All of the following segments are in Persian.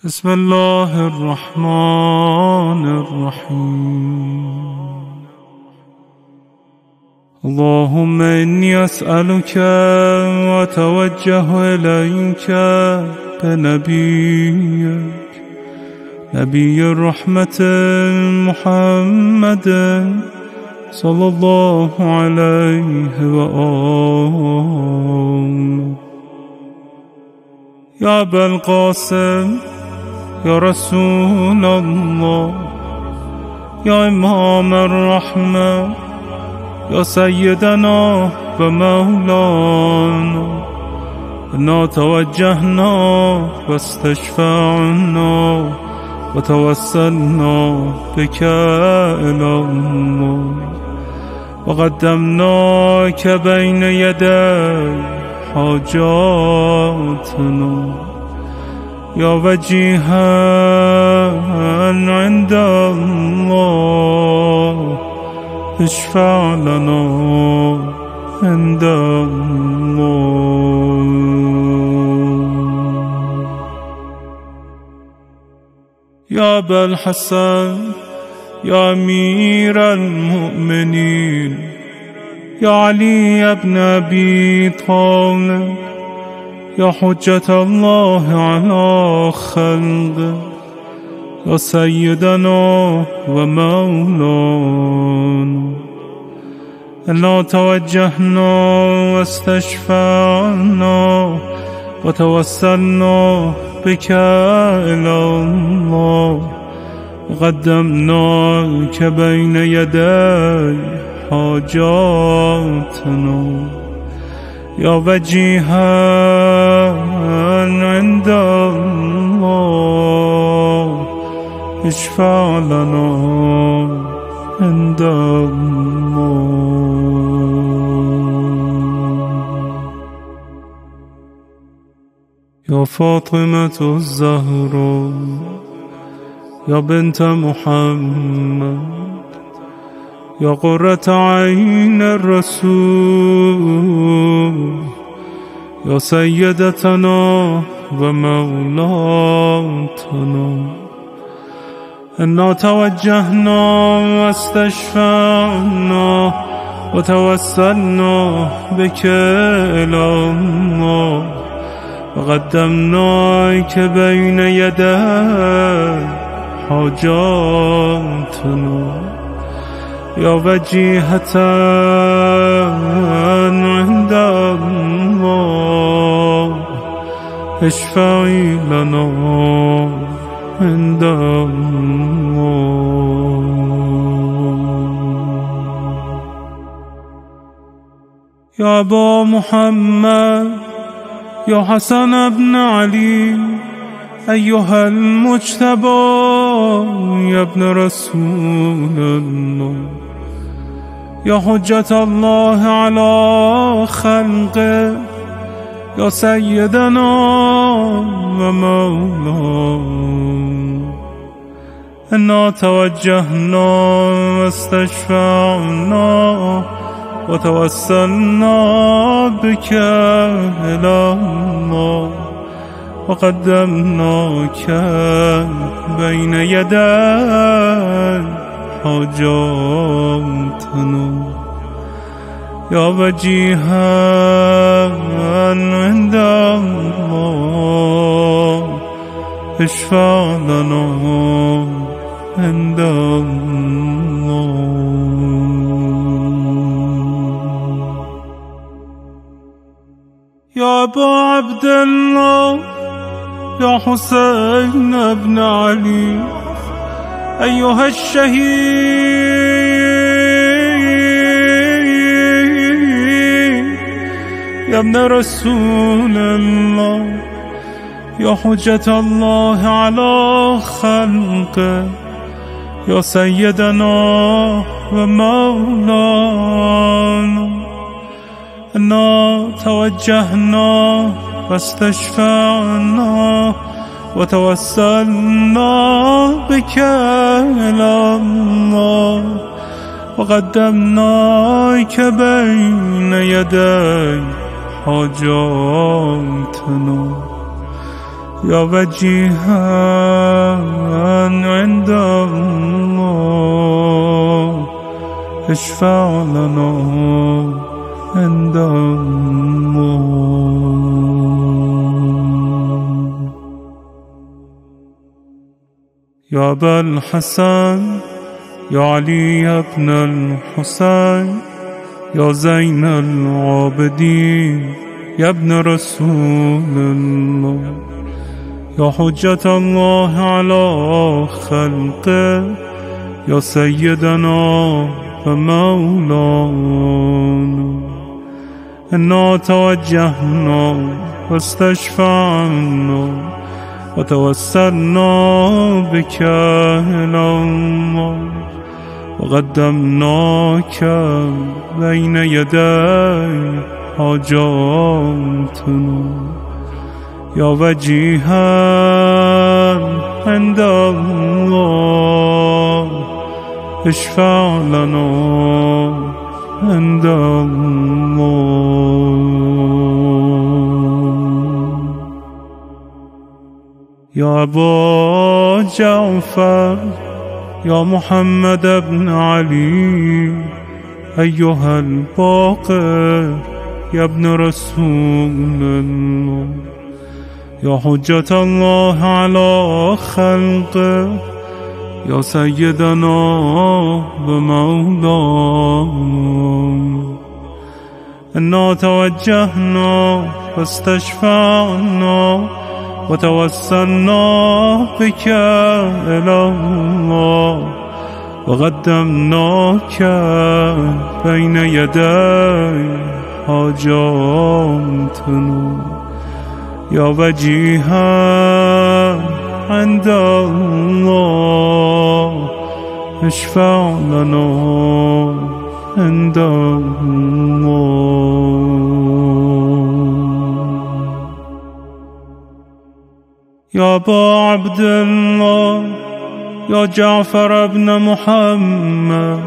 بسم الله الرحمن الرحيم. اللهم إني أسألك وأتوجه إليك بنبيك نبي الرحمة محمد صلى الله عليه وآله. يا أبا القاسم، يا رسول الله، يا إمام الرحمة، يا سيدنا ومولانا، إنا توجهنا واستشفعنا وتوسلنا بك إلى الله، وقدمناك بين يدي حاجاتنا يا وجيها عند الله، اشفع لنا عند الله. يا أبا الحسن، يا أمير المؤمنين، يا علي بن أبي طالب، يا حجة الله على خلقه، يا سيدنا ومولانا، إنا توجهنا واستشفعنا وتوسلنا بك إلى الله، وقدمناك بين يدي حاجاتنا يا وجيها عند الله، اشفع لنا عند الله. يا فاطمة الزهراء، يا بنت محمد، يا قرة عين الرسول، يا سيدتنا ومولاتنا، إنا توجهنا واستشفعنا وتوسلنا بك إلى الله، وقدمناك بين يدي حاجاتنا يا وجيهة عند الله، اشفعي لنا عند الله. يا أبا محمد، يا حسن بن علي، أيها المجتبى يا ابن رسول الله، يا حجة الله على خلقه، يا سيدنا ومولانا، إنا توجهنا واستشفعنا وتوسلنا بك إلى الله، وقدمناك بين يدي حاجاتنا يا وجيها عند الله، اشفع لنا عند الله. يا أبا عبد الله، يا حسين بن علي، أيها الشهيد يا ابن رسول الله، يا حجة الله على خلقه، يا سيدنا ومولانا، إنا توجهنا واستشفعنا وتوسلنا بك إلى الله، وقدمناك بين يدي حاجاتنا يا وجيها عند الله اشفع لنا عند الله. يا أبا الحسن يا علي بن الحسين يا زين العابدين يا ابن رسول الله، يا حجة الله على خلقه يا سيدنا ومولانا، إنا توجهنا واستشفعنا وتوسلنا بك إلى الله وقدمناك بين يدي حاجاتنا، يا وجيها عند الله اشفع لنا عند الله. يا أبا جعفر يا محمد بن علي أيها الباقر يا ابن رسول الله، يا حجة الله على خلقه يا سيدنا ومولانا، إنا توجهنا واستشفعنا وتوسلنا بك إلى الله وقدمناك بين يدي حاجاتنا، يا وجيها عند الله اشفع لنا عند الله. يا أبا عبد الله يا جعفر بن محمد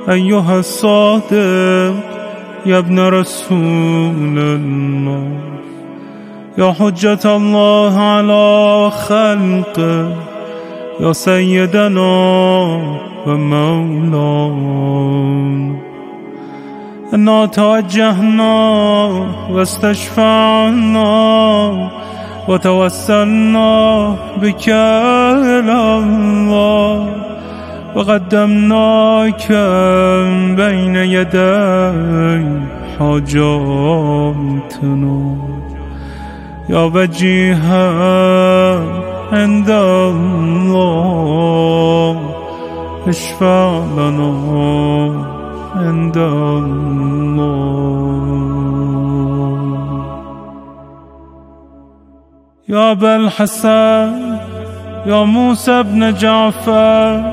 أيها الصادق يا ابن رسول الله، يا حجة الله على خلقه يا سيدنا ومولانا، إنا توجهنا واستشفعنا وتوسلنا بك إلى الله وقدمناك بين يدي حاجاتنا، يا وجيها عند الله اشفع لنا عند الله. يا أبا الحسن يا موسى بن جعفر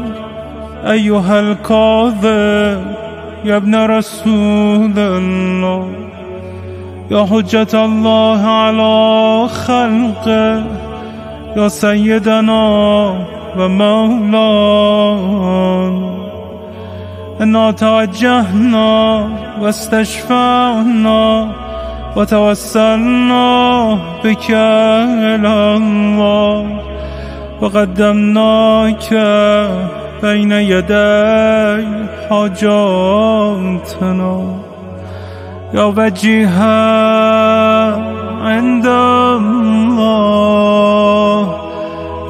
أيها الكاظم يا ابن رسول الله، يا حجة الله على خلقه يا سيدنا ومولانا، إنا توجهنا واستشفعنا وتوسلنا بك إلى الله وقدمناك بين يدي حاجاتنا، يا وجيها عند الله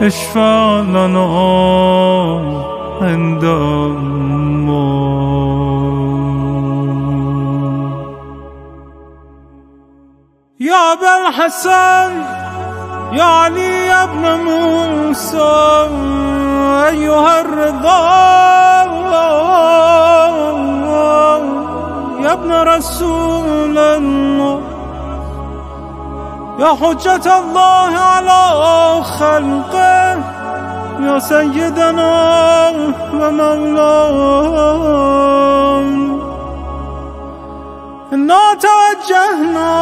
اشفع لنا عند الله. يا أبا الحسن يا علي بن موسى أيها الرضا يا ابن رسول الله، يا حجة الله على خلقه يا سيدنا ومولانا، إنا توجهنا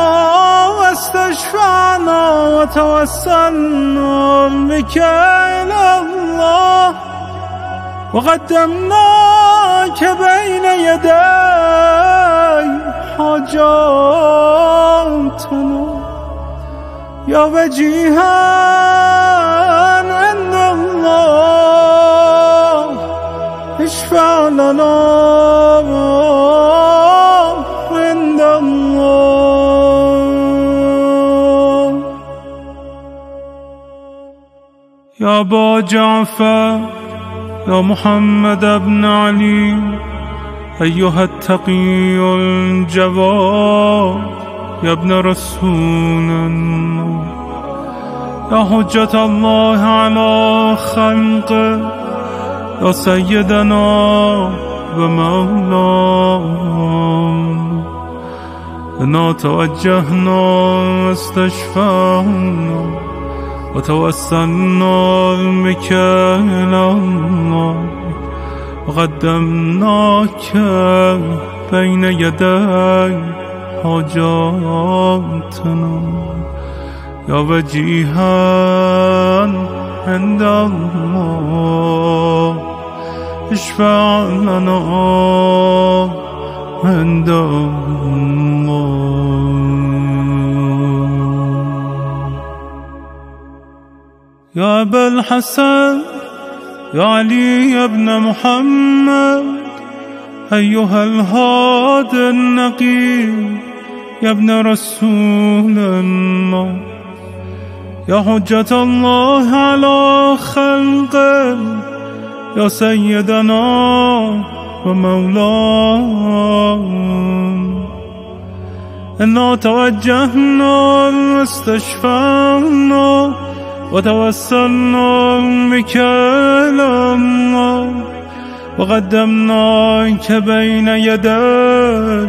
واستشفعنا وتوسلنا بك إلى الله وقدمناك بين يدي حاجاتنا، يا وجيها عند الله اشفع لنا عند الله. يا أبا جعفر يا محمد بن علي أيها التقي الجواد يا ابن رسول الله، يا حجة الله على خلقه، يا سيدنا ومولانا، إنا توجهنا واستشفعنا وتوسلنا بك إلى الله وقدمناك بين يدي حاجاتنا، يا وجيها عند الله اشفع لنا عند الله. يا أبا الحسن يا علي بن محمد أيها الهادي النقي يا ابن رسول الله، يا حجة الله على خلقه، يا سيدنا ومولانا، إنا توجهنا واستشفعنا وتوسلنا بك إلى الله وقدمناك بين يدي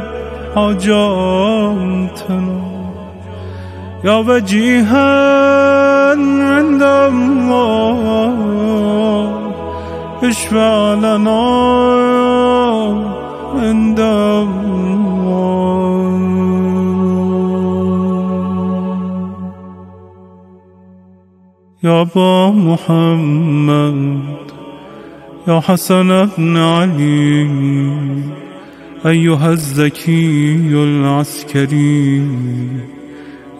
حاجاتنا، يا وجيها عند الله اشفع لنا عند الله. يا أبا محمد يا حسن بن علي أيها الزكي العسكري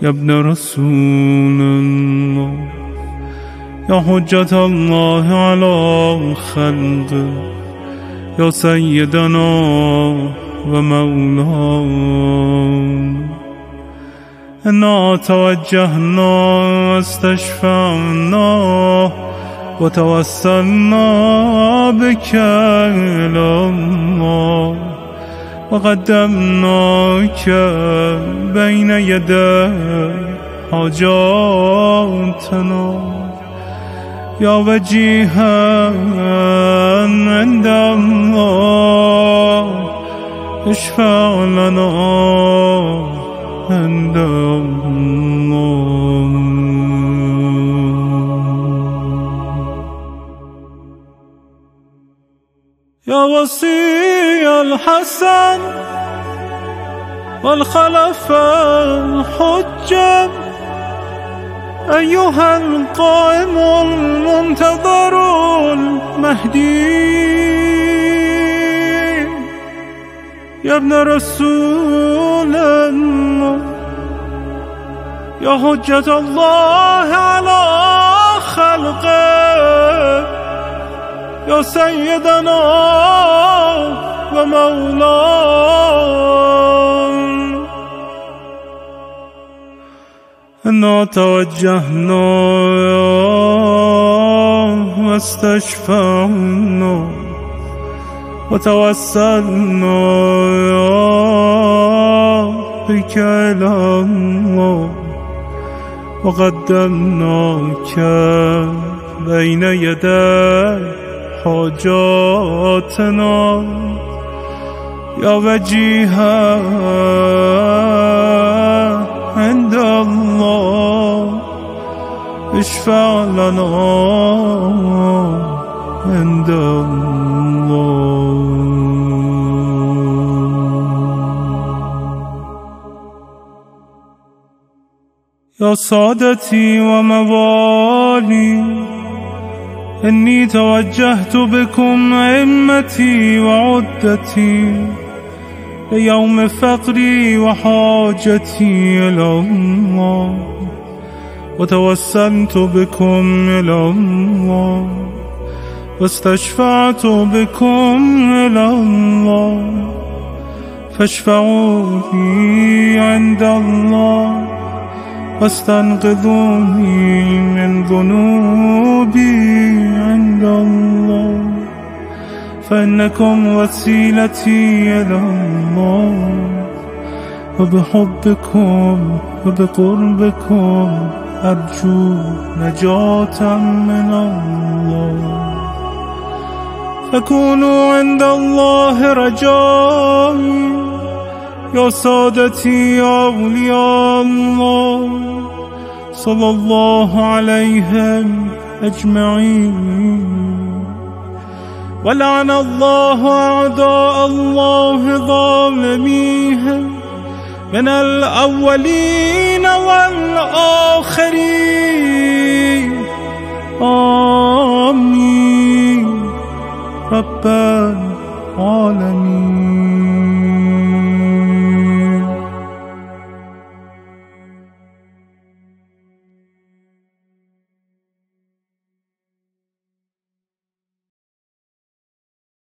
يا ابن رسول الله، يا حجة الله على خلقه، يا سيدنا ومولانا، إنا توجهنا واستشفعنا وتوسلنا بك إلى الله وقدمناك بين يدي حاجاتنا، يا وجيها عند الله اشفع لنا عند الله. يا وصي الحسن والخلف الحجة أيها القائم المنتظر المهدي يا ابن رسول الله، يا حجة الله على خلقه، يا سيدنا ومولانا، إنا توجهنا واستشفعنا وتوسلنا بك إلى الله وقدمناك بين يدي حاجاتنا، يا وجيها عند الله اشفع لنا عند الله. يا سادتي وموالي إني توجهت بكم أئمتي وعدتي ليوم فقري وحاجتي إلى الله وتوسلت بكم إلى الله واستشفعت بكم إلى الله فاشفعوا لي عند الله واستنقذوني من ذنوبي عند الله فإنكم وسيلتي إلى الله وبحبكم وبقربكم أرجو نجاة من الله فكونوا عند الله رجائي يا سادتي يا أولياء الله صلى الله عليهم أجمعين ولعن الله أعداء الله ظالميهم من الأولين والآخرين آمين رب العالمين.